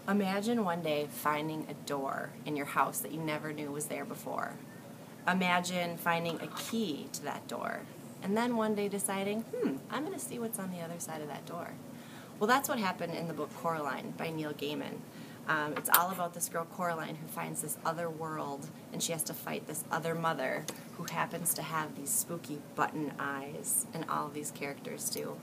Imagine one day finding a door in your house that you never knew was there before. Imagine finding a key to that door, and then one day deciding, I'm going to see what's on the other side of that door. Well, that's what happened in the book Coraline by Neil Gaiman. It's all about this girl Coraline who finds this other world, and she has to fight this other mother who happens to have these spooky button eyes, and all of these characters do.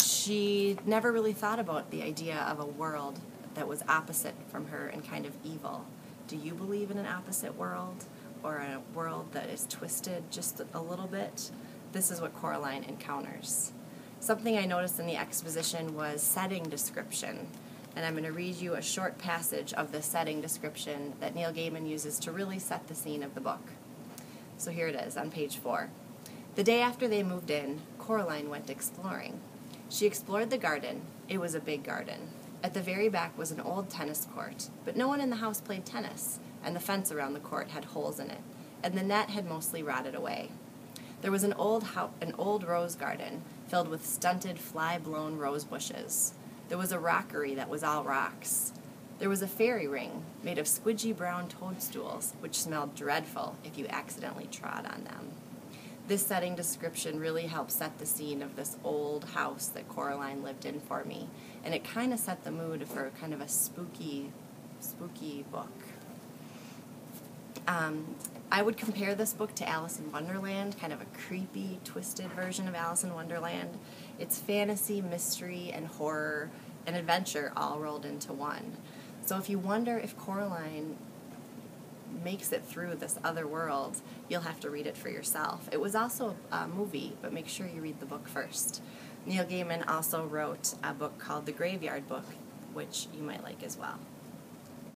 She never really thought about the idea of a world that was opposite from her and kind of evil. Do you believe in an opposite world, or a world that is twisted just a little bit? This is what Coraline encounters. Something I noticed in the exposition was setting description, and I'm going to read you a short passage of the setting description that Neil Gaiman uses to really set the scene of the book. So here it is on page 4. The day after they moved in, Coraline went exploring. She explored the garden. It was a big garden. At the very back was an old tennis court, but no one in the house played tennis, and the fence around the court had holes in it, and the net had mostly rotted away. There was an old rose garden filled with stunted, fly-blown rose bushes. There was a rockery that was all rocks. There was a fairy ring made of squidgy brown toadstools, which smelled dreadful if you accidentally trod on them. This setting description really helped set the scene of this old house that Coraline lived in for me, and it kind of set the mood for kind of a spooky book. I would compare this book to Alice in Wonderland, kind of a creepy, twisted version of Alice in Wonderland. It's fantasy, mystery, and horror and adventure all rolled into one. So if you wonder if Coraline makes it through this other world, you'll have to read it for yourself. It was also a movie, but make sure you read the book first. Neil Gaiman also wrote a book called The Graveyard Book, which you might like as well.